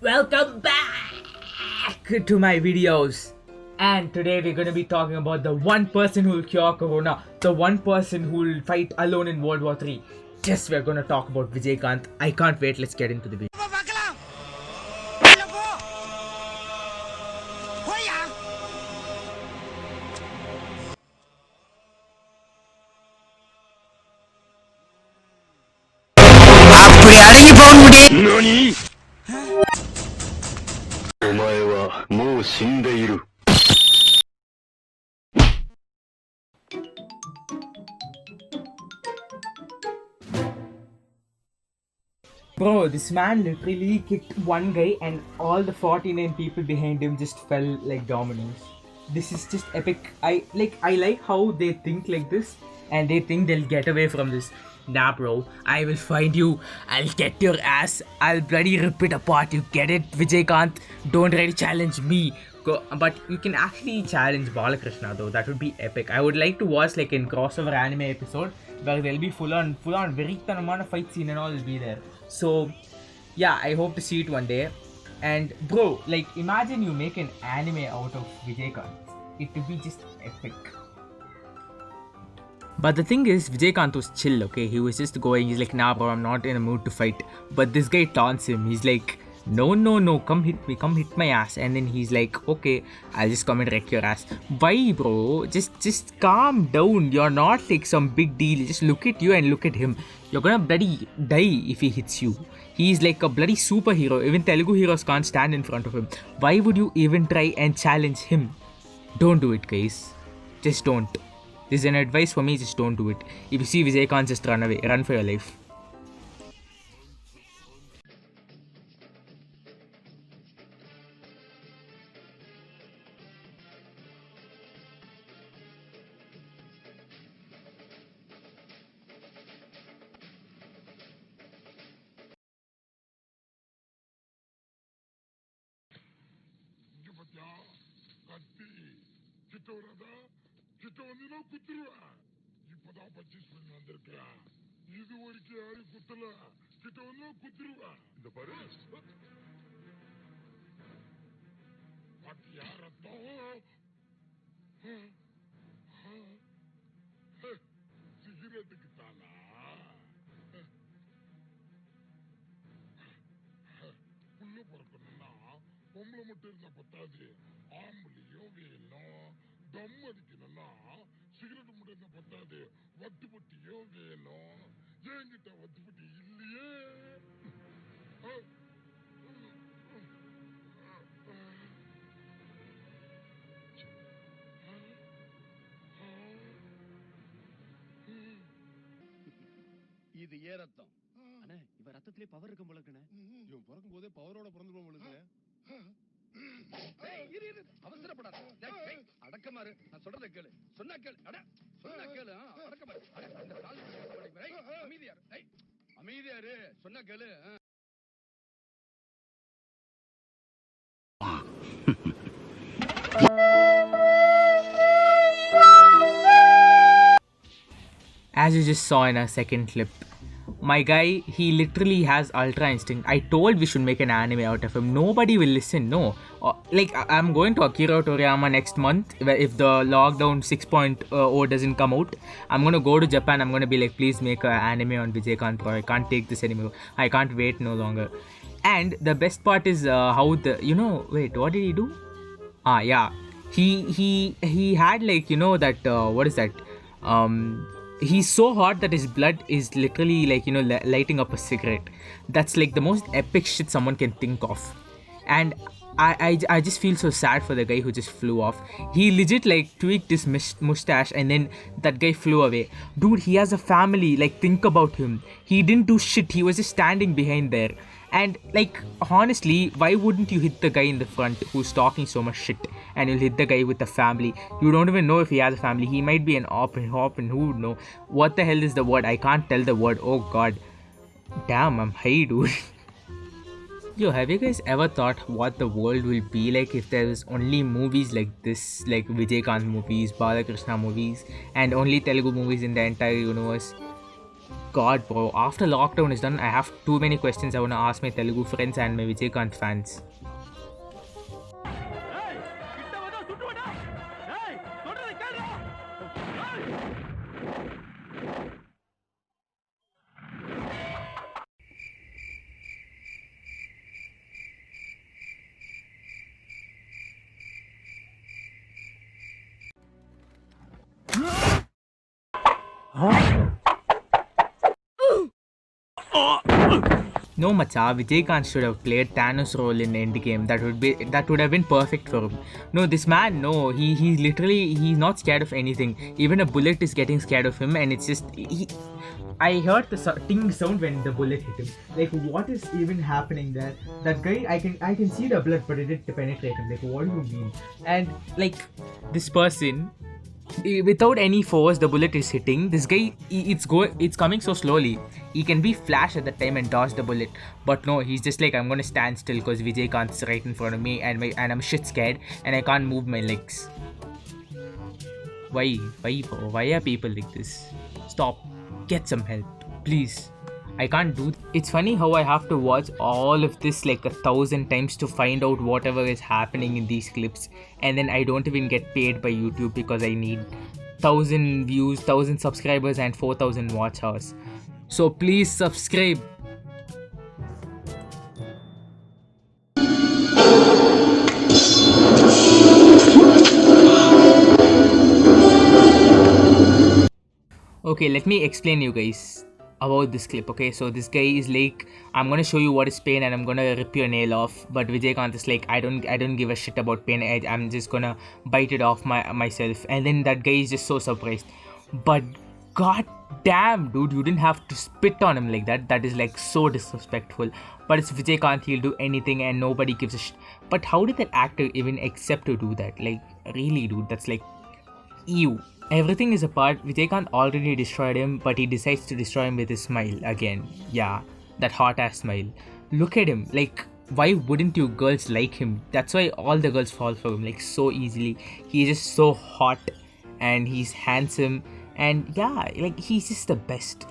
Welcome back to my videos. And today we're going to be talking about the one person who will cure Corona, the one person who will fight alone in World War III. Yes, we're going to talk about Vijay. I can't wait. Let's get into the video. Bro, this man literally kicked one guy and all the 49 people behind him just fell like dominoes. This is just epic. I like how they think like this and they think they'll get away from this. Nah bro, I will find you. I'll get your ass. I'll bloody rip it apart. You get it, Vijaykanth? Don't really challenge me. But you can actually challenge Balakrishna though. That would be epic. I would like to watch like in crossover anime episode where there'll be full on very ton amount of fight scene and all will be there. So yeah, I hope to see it one day. And bro, like imagine you make an anime out of Vijaykanth. It would be just epic. But the thing is, Vijaykanth was chill, okay? He was just going, he's like, nah bro, I'm not in a mood to fight. But this guy taunts him. He's like, no, come hit me, come hit my ass. And then he's like, okay, I'll just come and wreck your ass. Why bro? Just calm down. You're not like some big deal. Just look at you and look at him. You're gonna bloody die if he hits you. He's like a bloody superhero. Even Telugu heroes can't stand in front of him. Why would you even try and challenge him? Don't do it, guys. Just don't. This is an advice for me, just don't do it. If you see Vijaykanth, just run away. Run for your life. கத்தி கிட்ட வராதா கிட்ட வந்து குத்துருவேன் இப்பதான் purchase பண்ணி வந்திருக்கேன் இது வரைக்கும் யாரும் குத்தல கிட்ட வந்து குத்துருவேன் இந்த பாரு பாத்தியா ரத்தம் சிகரெட்டுக்கு தானா புள்ள பிறக்கணும்னா பொம்பளை மட்டும் இருந்தா பத்தாது ஆம்பளையும் வேணும் தம் அடிக்கணும்னா சிகரெட் மட்டும் இருந்தா பத்தாது வட்டுப்பட்டியும் வேணும் என்கிட்ட வட்டுப்பட்டி இல்லையே இது ஏ ரத்தம் அண்ணே இவ ரத்தத்திலே பவர் இருக்கும் போல இருக்குண்ணே இவன் பிறக்கும் போதே பவரோட பிறந்துருவோம் உங்களுக்கு அவசரப்படாத அடக்கமாறு நான் சொல்றத கேளு சொன்னா கேளு சொன்னா கேளு அடக்கமாறு அமைதியாரு சொன்னா கேளு As you just saw in a second clip, my guy, he literally has ultra instinct. I told we should make an anime out of him. Nobody will listen, no. I'm going to Akira Toriyama next month. If the lockdown 6.0 doesn't come out, I'm going to go to Japan. I'm going to be like, please make an anime on Vijaykanth bro. I can't take this anymore. I can't wait no longer. And the best part is how the, wait, what did he do? Yeah. He had like, that, what is that? He's so hot that his blood is literally like lighting up a cigarette. That's like the most epic shit someone can think of. And I just feel so sad for the guy who just flew off. He legit like tweaked his mustache and then that guy flew away. Dude, he has a family. Like, think about him. He didn't do shit. He was just standing behind there. And like, honestly, why wouldn't you hit the guy in the front who's talking so much shit and you'll hit the guy with the family? You don't even know if he has a family. He might be an op and who would know? What the hell is the word? I can't tell the word. Oh god. Damn, I'm high, dude. Yo, have you guys ever thought what the world will be like if there was only movies like this, like Vijaykanth movies, Balakrishna movies, and only Telugu movies in the entire universe? God, bro. After lockdown is done, I have too many questions I want to ask my Telugu friends and my Vijaykanth fans. No, Macha, Vijaykanth should have played Thanos' role in Endgame. That would have been perfect for him. No, this man, no, he's literally, he's not scared of anything. Even a bullet is getting scared of him, and it's just I heard the ting sound when the bullet hit him. Like, what is even happening there? That guy, I can see the blood, but it didn't penetrate him. Like, what do you mean? And like this person, without any force, the bullet is hitting this guy. It's coming so slowly. He can be Flash at the time and dodge the bullet, but no, he's just like, I'm gonna stand still because Vijaykanth's right in front of me, and I'm shit scared and I can't move my legs. Why are people like this? Stop, get some help, please. I can't do it's funny how I have to watch all of this like 1,000 times to find out whatever is happening in these clips, and then I don't even get paid by YouTube because I need 1,000 views, 1,000 subscribers and 4,000 watch hours. So please subscribe. Okay, let me explain you guys about this clip. Okay, so this guy is like, I'm gonna show you what is pain and I'm gonna rip your nail off, but Vijaykanth is like, I don't give a shit about pain. I'm just gonna bite it off myself. And then that guy is just so surprised. But god damn, dude, you didn't have to spit on him like that. That is like so disrespectful. But it's Vijaykanth, he'll do anything and nobody gives a shit. But how did that actor even accept to do that? Like, really, dude, that's like, ew. Everything is apart. Vijaykanth already destroyed him, but he decides to destroy him with his smile again. Yeah, that hot ass smile. Look at him. Like, why wouldn't you girls like him? That's why all the girls fall for him like so easily. He's just so hot and he's handsome, and yeah, like he's just the best.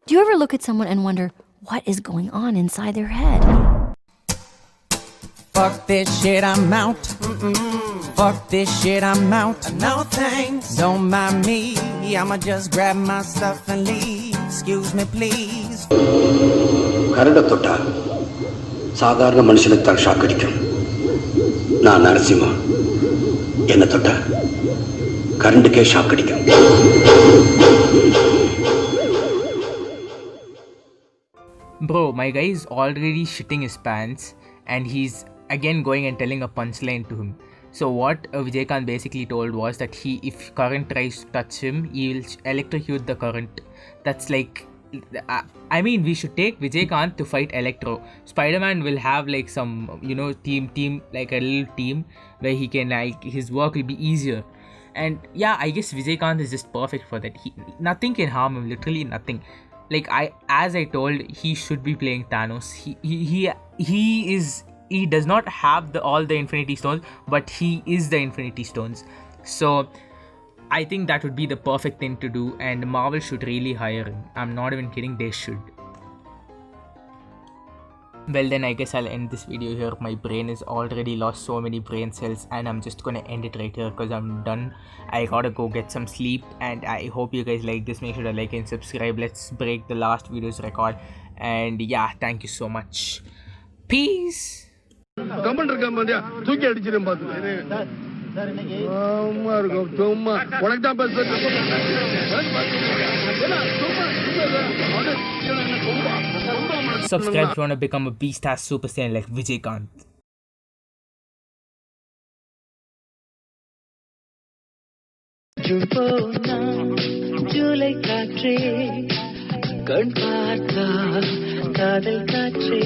Do you ever look at someone and wonder what is going on inside their head? Fuck this shit, I'm out. Fuck this shit, I'm out. No thanks. Don't mind me. I'ma just grab my stuff and leave. Excuse me, please. கரண்ட தொட்டா சாதாரண மனுஷனுக்கு தான் shock அடிக்கும். நான் நரசிம்மா. என்ன தொட்டா கரண்டுக்கே shock அடிக்கும். Bro, my guy is already shitting his pants and he's again going and telling a punchline to him. So what Vijaykanth basically told was that if current tries to touch him, he will electrocute the current. That's like, I mean, we should take Vijaykanth to fight Electro. Spider-Man will have like some, team, like a little team where he can, like, his work will be easier. And yeah, I guess Vijaykanth is just perfect for that. Nothing can harm him, literally nothing. Like, as I told, he should be playing Thanos. He does not have all the Infinity Stones, but he is the Infinity Stones. So I think that would be the perfect thing to do, and Marvel should really hire him. I'm not even kidding, they should. Well then, I guess I'll end this video here. My brain has already lost so many brain cells, and I'm just gonna end it right here because I'm done. I gotta go get some sleep, and I hope you guys like this. Make sure to like and subscribe. Let's break the last video's record. And yeah, thank you so much. Peace. Comment இருக்க மாதிரியா தூக்கி அடிச்சிரும் பாத்து ஆமா இருக்கும் சும்மா உனக்கு தான் பேச Subscribe if you want to become a B-star superstar like Vijaykanth. July காற்றே கண் பார்த்தா காதல் காற்றே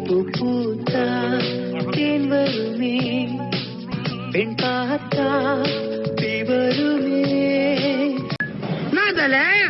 பூத்தா தேன் வருமே பெண் பார்த்தா தீ வருமே